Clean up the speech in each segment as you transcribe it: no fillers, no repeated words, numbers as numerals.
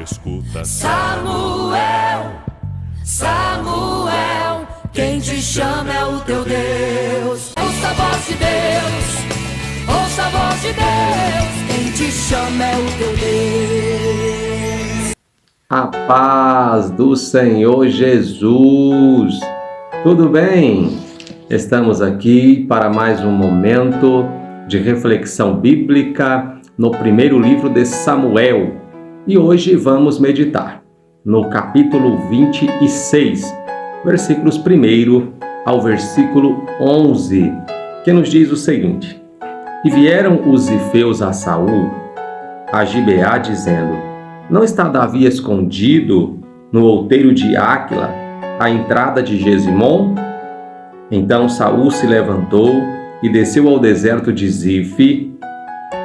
escuta. Samuel, Samuel, quem te chama é o teu Deus. Ouça a voz de Deus, ouça a voz de Deus, quem te chama é o teu Deus. A paz do Senhor Jesus. Tudo bem? Estamos aqui para mais um momento de reflexão bíblica no primeiro livro de Samuel. E hoje vamos meditar no capítulo 26, versículos 1 ao versículo 11, que nos diz o seguinte: E vieram os zifeus a Saul, a Gibeá, dizendo: Não está Davi escondido no outeiro de Áquila, à entrada de Gesimom? Então Saul se levantou e desceu ao deserto de Zife,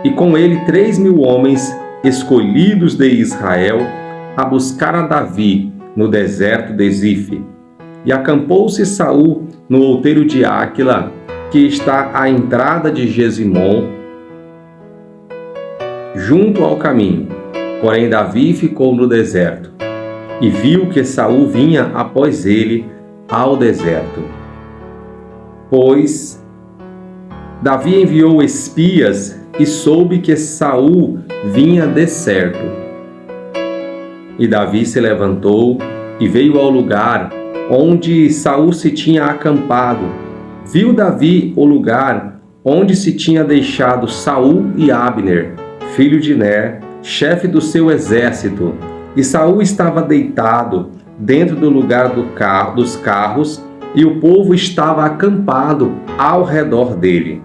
e com ele 3.000 homens escolhidos de Israel a buscar a Davi no deserto de Zife. E acampou-se Saul no outeiro de Áquila, que está à entrada de Gesimom, junto ao caminho. Porém Davi ficou no deserto, e viu que Saul vinha após ele ao deserto. Pois Davi enviou espias e soube que Saul vinha de certo. E Davi se levantou e veio ao lugar onde Saul se tinha acampado. Viu Davi o lugar onde se tinha deixado Saul e Abner, filho de Ner, chefe do seu exército. E Saul estava deitado dentro do lugar dos carros, e o povo estava acampado ao redor dele.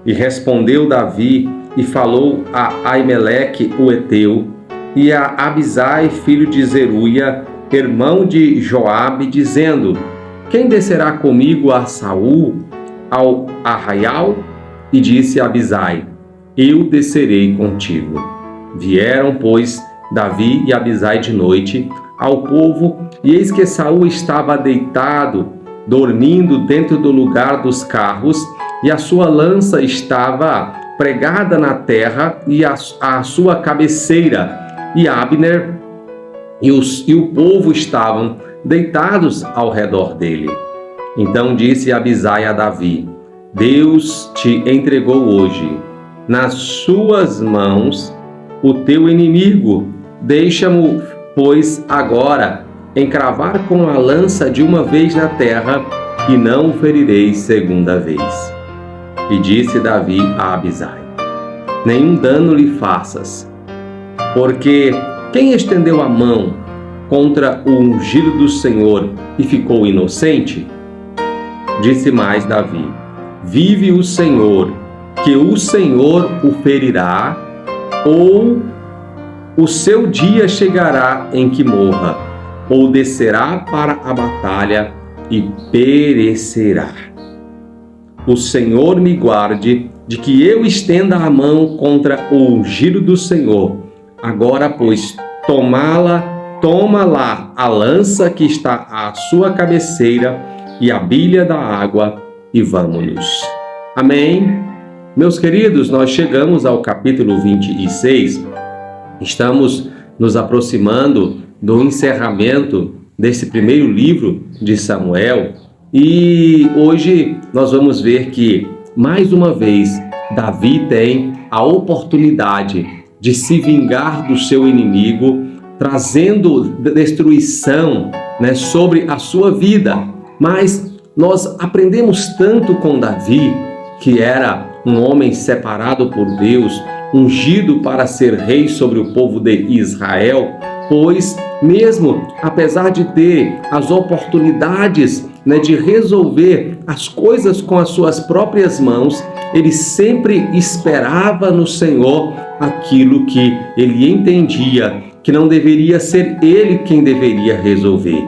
E respondeu Davi e falou a Aimeleque o Eteu e a Abisai, filho de Zeruia, irmão de Joabe, dizendo: Quem descerá comigo a Saul ao arraial? E disse Abisai: Eu descerei contigo. Vieram, pois, Davi e Abisai de noite ao povo, e eis que Saul estava deitado, dormindo dentro do lugar dos carros, e a sua lança estava pregada na terra, e a sua cabeceira, e Abner e o povo estavam deitados ao redor dele. Então disse Abisai a Davi: Deus te entregou hoje nas suas mãos o teu inimigo. Deixa-mo, pois, agora encravar com a lança de uma vez na terra, e não o ferirei segunda vez. E disse Davi a Abisai: Nenhum dano lhe faças, porque quem estendeu a mão contra o ungido do Senhor e ficou inocente? Disse mais Davi: Vive o Senhor, que o Senhor o ferirá, ou o seu dia chegará em que morra, ou descerá para a batalha e perecerá. O Senhor me guarde de que eu estenda a mão contra o ungido do Senhor. Agora, pois, toma lá a lança que está à sua cabeceira e a bilha da água, e vamos-nos. Amém? Meus queridos, nós chegamos ao capítulo 26. Estamos nos aproximando do encerramento desse primeiro livro de Samuel, e hoje nós vamos ver que, mais uma vez, Davi tem a oportunidade de se vingar do seu inimigo, trazendo destruição, sobre a sua vida. Mas nós aprendemos tanto com Davi, que era um homem separado por Deus, ungido para ser rei sobre o povo de Israel, pois mesmo apesar de ter as oportunidades de resolver as coisas com as suas próprias mãos, ele sempre esperava no Senhor aquilo que ele entendia que não deveria ser ele quem deveria resolver.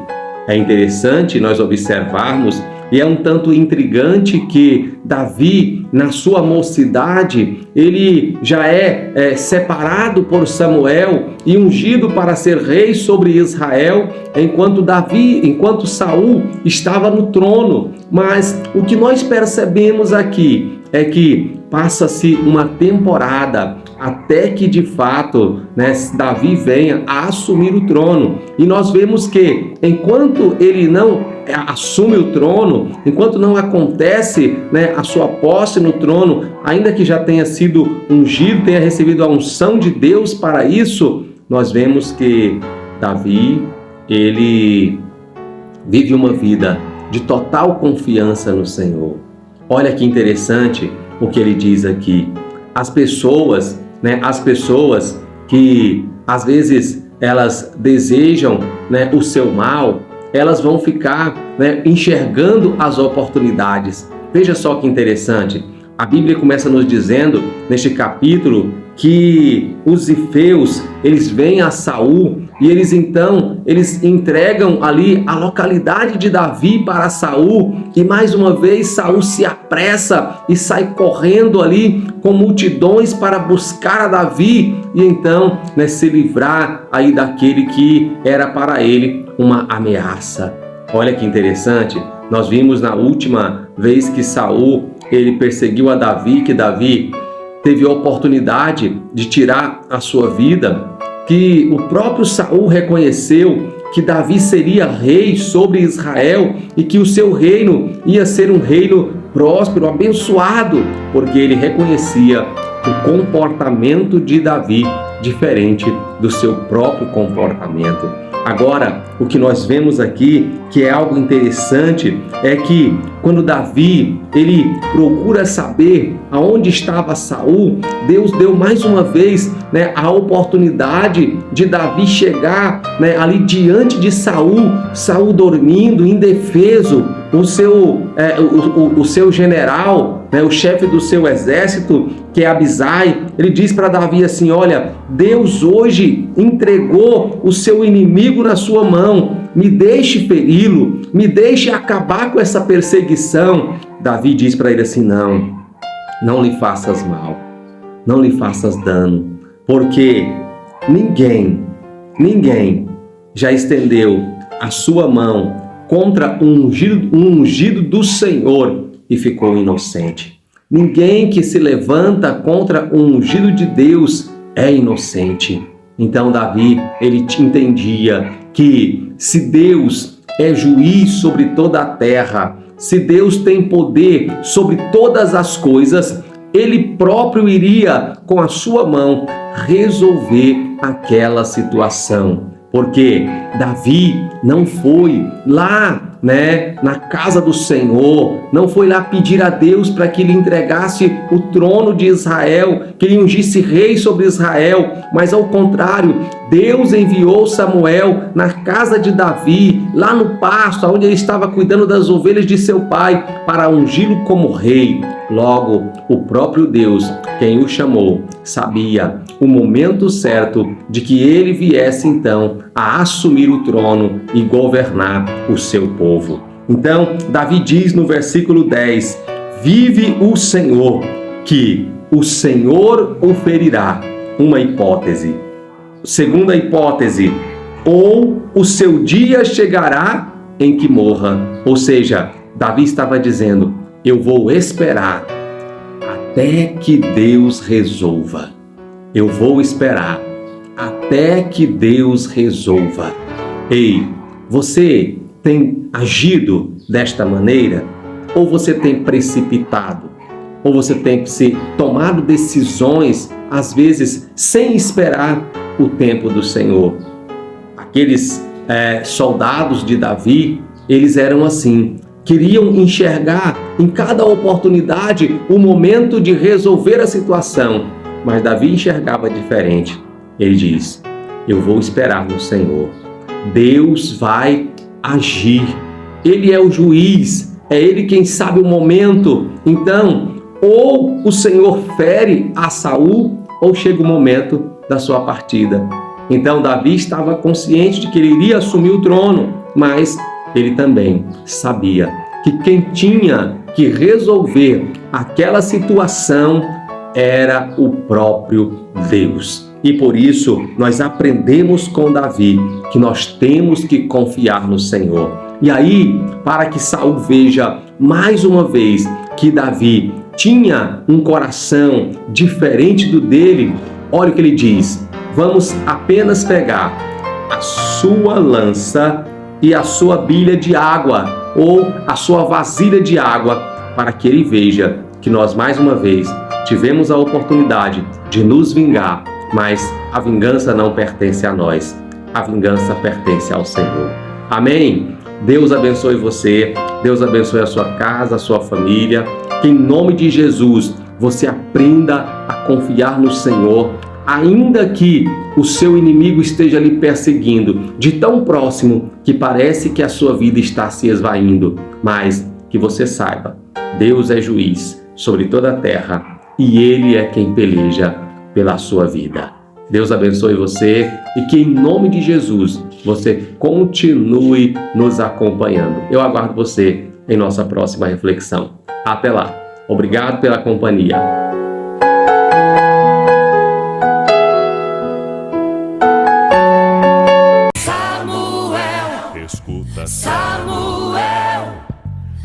É interessante nós observarmos, e é um tanto intrigante, que Davi, na sua mocidade, ele já é separado por Samuel e ungido para ser rei sobre Israel, enquanto Saul estava no trono. Mas o que nós percebemos aqui é que passa-se uma temporada até que de fato, né, Davi venha a assumir o trono. E nós vemos que enquanto ele não assume o trono, enquanto não acontece, né, a sua posse no trono, ainda que já tenha sido ungido, tenha recebido a unção de Deus para isso, nós vemos que Davi, ele vive uma vida de total confiança no Senhor. Olha que interessante o que ele diz aqui. As pessoas que às vezes elas desejam, né, o seu mal, elas vão ficar, né, enxergando as oportunidades. Veja só que interessante. A Bíblia começa nos dizendo, neste capítulo, que os zifeus, eles vêm a Saul e eles entregam ali a localidade de Davi para Saul, e mais uma vez Saul se apressa e sai correndo ali com multidões para buscar a Davi e então, né, se livrar aí daquele que era para ele uma ameaça. Olha que interessante, nós vimos na última vez que Saul ele perseguiu a Davi, que Davi teve a oportunidade de tirar a sua vida, que o próprio Saul reconheceu que Davi seria rei sobre Israel e que o seu reino ia ser um reino próspero, abençoado, porque ele reconhecia o comportamento de Davi diferente do seu próprio comportamento. Agora, o que nós vemos aqui, que é algo interessante, é que quando Davi ele procura saber aonde estava Saul, Deus deu mais uma vez, né, a oportunidade de Davi chegar, né, ali diante de Saul, Saul dormindo, indefeso, o seu general, né, o chefe do seu exército, que é Abisai, ele diz para Davi assim: olha, Deus hoje entregou o seu inimigo na sua mão, me deixe feri-lo, me deixe acabar com essa perseguição. Davi diz para ele assim: não lhe faças mal, não lhe faças dano, porque ninguém já estendeu a sua mão contra um ungido do Senhor e ficou inocente. Ninguém que se levanta contra um ungido de Deus é inocente. Então Davi, ele entendia que se Deus é juiz sobre toda a terra, se Deus tem poder sobre todas as coisas, ele próprio iria com a sua mão resolver aquela situação. Porque Davi não foi lá, né, na casa do Senhor, não foi lá pedir a Deus para que lhe entregasse o trono de Israel, que lhe ungisse rei sobre Israel, mas ao contrário, Deus enviou Samuel na casa de Davi, lá no pasto, onde ele estava cuidando das ovelhas de seu pai, para ungí-lo como rei. Logo, o próprio Deus, quem o chamou, sabia o momento certo de que ele viesse então a assumir o trono e governar o seu povo. Então, Davi diz no versículo 10: vive o Senhor, que o Senhor o ferirá. Uma hipótese. Segunda hipótese: ou o seu dia chegará em que morra. Ou seja, Davi estava dizendo: eu vou esperar até que Deus resolva. Eu vou esperar até que Deus resolva. Ei, você tem agido desta maneira? Ou você tem precipitado? Ou você tem tomado decisões, às vezes, sem esperar o tempo do Senhor? Aqueles soldados de Davi, eles eram assim. Queriam enxergar em cada oportunidade o momento de resolver a situação. Mas Davi enxergava diferente. Ele diz: eu vou esperar no Senhor. Deus vai agir. Ele é o juiz, é Ele quem sabe o momento. Então, ou o Senhor fere a Saul, ou chega o momento da sua partida. Então, Davi estava consciente de que ele iria assumir o trono, mas ele também sabia que quem tinha que resolver aquela situação era o próprio Deus. E por isso nós aprendemos com Davi que nós temos que confiar no Senhor. E aí, para que Saul veja mais uma vez que Davi tinha um coração diferente do dele, olha o que ele diz: vamos apenas pegar a sua lança e a sua bilha de água, ou a sua vasilha de água, para que ele veja que nós mais uma vez tivemos a oportunidade de nos vingar, mas a vingança não pertence a nós, a vingança pertence ao Senhor. Amém? Deus abençoe você, Deus abençoe a sua casa, a sua família, que em nome de Jesus você aprenda a confiar no Senhor, ainda que o seu inimigo esteja lhe perseguindo de tão próximo que parece que a sua vida está se esvaindo, mas que você saiba, Deus é juiz sobre toda a terra e Ele é quem peleja pela sua vida. Deus abençoe você e que em nome de Jesus você continue nos acompanhando. Eu aguardo você em nossa próxima reflexão. Até lá. Obrigado pela companhia.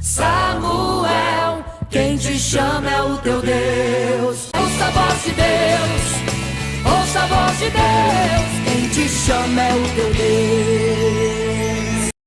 Samuel, quem te chama é o teu Deus. Ouça a voz de Deus, ouça a voz de Deus. Quem te chama é o teu Deus.